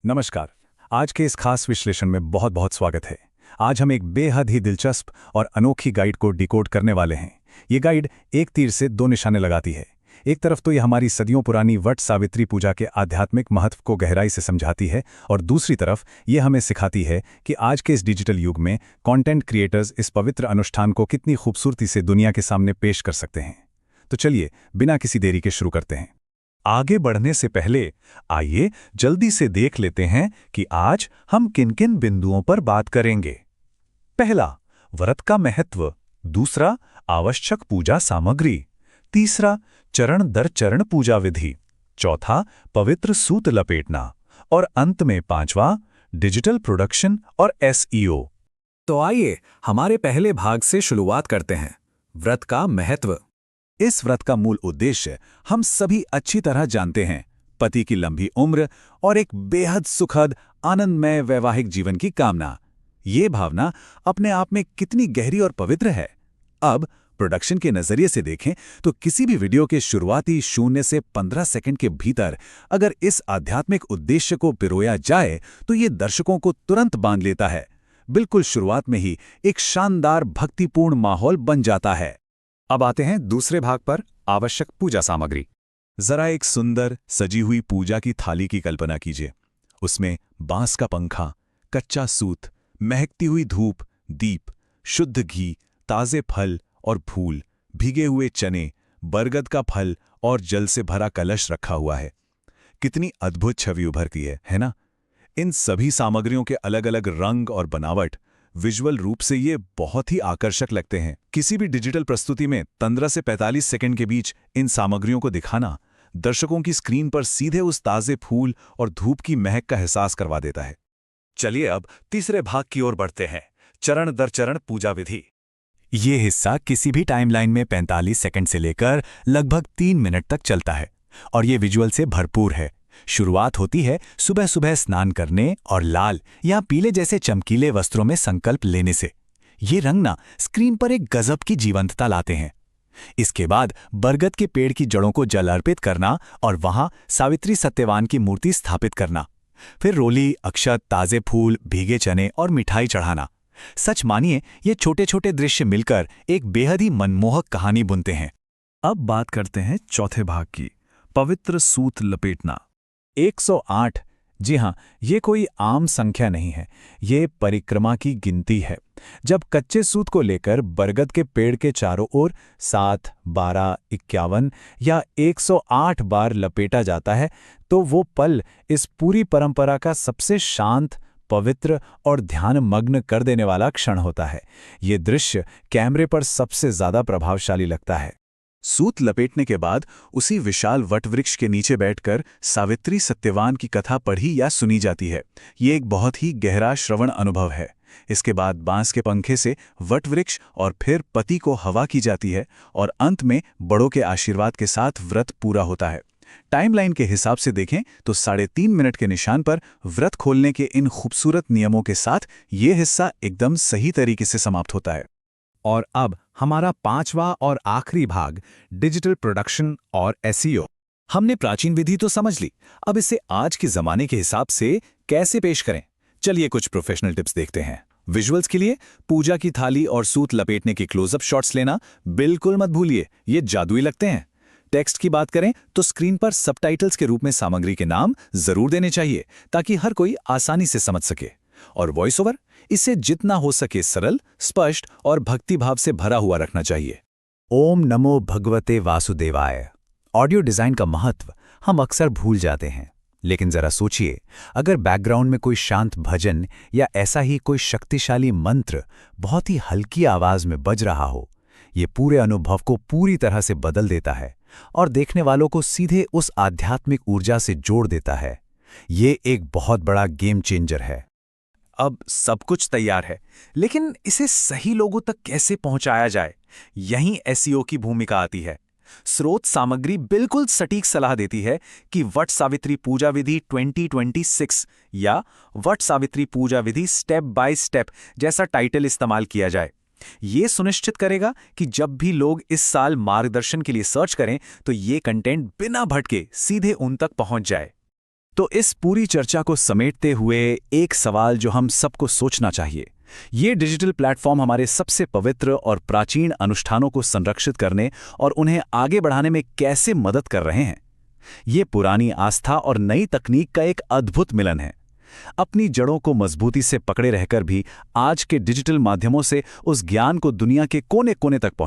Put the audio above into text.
नमस्कार। आज के इस खास विश्लेषण में बहुत बहुत स्वागत है। आज हम एक बेहद ही दिलचस्प और अनोखी गाइड को डिकोड करने वाले हैं। ये गाइड एक तीर से दो निशाने लगाती है। एक तरफ तो ये हमारी सदियों पुरानी वट सावित्री पूजा के आध्यात्मिक महत्व को गहराई से समझाती है, और दूसरी तरफ ये हमें सिखाती है कि आज के इस डिजिटल युग में कंटेंट क्रिएटर्स इस पवित्र अनुष्ठान को कितनी खूबसूरती से दुनिया के सामने पेश कर सकते हैं। तो चलिए बिना किसी देरी के शुरू करते हैं। आगे बढ़ने से पहले आइए जल्दी से देख लेते हैं कि आज हम किन किन बिंदुओं पर बात करेंगे। पहला, व्रत का महत्व। दूसरा, आवश्यक पूजा सामग्री। तीसरा, चरण दर चरण पूजा विधि। चौथा, पवित्र सूत लपेटना। और अंत में पांचवा, डिजिटल प्रोडक्शन और एसईओ। तो आइए हमारे पहले भाग से शुरुआत करते हैं, व्रत का महत्व। इस व्रत का मूल उद्देश्य हम सभी अच्छी तरह जानते हैं, पति की लंबी उम्र और एक बेहद सुखद आनंदमय वैवाहिक जीवन की कामना। ये भावना अपने आप में कितनी गहरी और पवित्र है। अब प्रोडक्शन के नजरिए से देखें तो किसी भी वीडियो के शुरुआती 0 से 15 सेकंड के भीतर अगर इस आध्यात्मिक उद्देश्य को पिरोया जाए तो ये दर्शकों को तुरंत बांध लेता है। बिल्कुल शुरुआत में ही एक शानदार भक्तिपूर्ण माहौल बन जाता है। अब आते हैं दूसरे भाग पर, आवश्यक पूजा सामग्री। जरा एक सुंदर सजी हुई पूजा की थाली की कल्पना कीजिए। उसमें बांस का पंखा, कच्चा सूत, महकती हुई धूप, दीप, शुद्ध घी, ताजे फल और फूल, भीगे हुए चने, बरगद का फल और जल से भरा कलश रखा हुआ है। कितनी अद्भुत छवि उभरती है ना? इन सभी सामग्रियों के अलग अलग रंग और बनावट विजुअल रूप से ये बहुत ही आकर्षक लगते हैं। किसी भी डिजिटल प्रस्तुति में 15 से 45 सेकंड के बीच इन सामग्रियों को दिखाना दर्शकों की स्क्रीन पर सीधे उस ताजे फूल और धूप की महक का एहसास करवा देता है। चलिए अब तीसरे भाग की ओर बढ़ते हैं, चरण दर चरण पूजा विधि। ये हिस्सा किसी भी टाइमलाइन में 45 सेकंड से लेकर लगभग 3 मिनट तक चलता है और ये विजुअल से भरपूर है। शुरुआत होती है सुबह सुबह स्नान करने और लाल या पीले जैसे चमकीले वस्त्रों में संकल्प लेने से। ये रंग ना स्क्रीन पर एक गजब की जीवंतता लाते हैं। इसके बाद बरगद के पेड़ की जड़ों को जल अर्पित करना और वहां सावित्री सत्यवान की मूर्ति स्थापित करना। फिर रोली, अक्षत, ताजे फूल, भीगे चने और मिठाई चढ़ाना। सच मानिए ये छोटे छोटे दृश्य मिलकर एक बेहद ही मनमोहक कहानी बुनते हैं। अब बात करते हैं चौथे भाग की, पवित्र सूत लपेटना। 108, जी हाँ, ये कोई आम संख्या नहीं है, ये परिक्रमा की गिनती है। जब कच्चे सूत को लेकर बरगद के पेड़ के चारों ओर 7, 12, 51 या 108 बार लपेटा जाता है तो वो पल इस पूरी परंपरा का सबसे शांत, पवित्र और ध्यानमग्न कर देने वाला क्षण होता है। ये दृश्य कैमरे पर सबसे ज्यादा प्रभावशाली लगता है। सूत लपेटने के बाद उसी विशाल वटवृक्ष के नीचे बैठकर सावित्री सत्यवान की कथा पढ़ी या सुनी जाती है। ये एक बहुत ही गहरा श्रवण अनुभव है। इसके बाद बांस के पंखे से वटवृक्ष और फिर पति को हवा की जाती है और अंत में बड़ों के आशीर्वाद के साथ व्रत पूरा होता है। टाइमलाइन के हिसाब से देखें तो 3.5 मिनट के निशान पर व्रत खोलने के इन खूबसूरत नियमों के साथ ये हिस्सा एकदम सही तरीके से समाप्त होता है। और अब हमारा पांचवा और आखिरी भाग, डिजिटल प्रोडक्शन और एसईओ। हमने प्राचीन विधि तो समझ ली, अब इसे आज के जमाने के हिसाब से कैसे पेश करें। चलिए कुछ प्रोफेशनल टिप्स देखते हैं। विजुअल्स के लिए पूजा की थाली और सूत लपेटने के क्लोजअप शॉट्स लेना बिल्कुल मत भूलिए, ये जादुई लगते हैं। टेक्स्ट की बात करें तो स्क्रीन पर सबटाइटल्स के रूप में सामग्री के नाम जरूर देने चाहिए ताकि हर कोई आसानी से समझ सके। और वॉइस ओवर, इसे जितना हो सके सरल, स्पष्ट और भक्तिभाव से भरा हुआ रखना चाहिए। ओम नमो भगवते वासुदेवाय। ऑडियो डिजाइन का महत्व हम अक्सर भूल जाते हैं, लेकिन जरा सोचिए, अगर बैकग्राउंड में कोई शांत भजन या ऐसा ही कोई शक्तिशाली मंत्र बहुत ही हल्की आवाज में बज रहा हो, ये पूरे अनुभव को पूरी तरह से बदल देता है और देखने वालों को सीधे उस आध्यात्मिक ऊर्जा से जोड़ देता है। ये एक बहुत बड़ा गेम चेंजर है। अब सब कुछ तैयार है, लेकिन इसे सही लोगों तक कैसे पहुंचाया जाए, यहीं एसईओ की भूमिका आती है। स्रोत सामग्री बिल्कुल सटीक सलाह देती है कि वट सावित्री पूजा विधि 2026 या वट सावित्री पूजा विधि स्टेप बाय स्टेप जैसा टाइटल इस्तेमाल किया जाए। ये सुनिश्चित करेगा कि जब भी लोग इस साल मार्गदर्शन के लिए सर्च करें तो ये कंटेंट बिना भटके सीधे उन तक पहुंच जाए। तो इस पूरी चर्चा को समेटते हुए एक सवाल जो हम सबको सोचना चाहिए, ये डिजिटल प्लेटफॉर्म हमारे सबसे पवित्र और प्राचीन अनुष्ठानों को संरक्षित करने और उन्हें आगे बढ़ाने में कैसे मदद कर रहे हैं? ये पुरानी आस्था और नई तकनीक का एक अद्भुत मिलन है। अपनी जड़ों को मजबूती से पकड़े रहकर भी आज के डिजिटल माध्यमों से उस ज्ञान को दुनिया के कोने कोने तक पहुंचा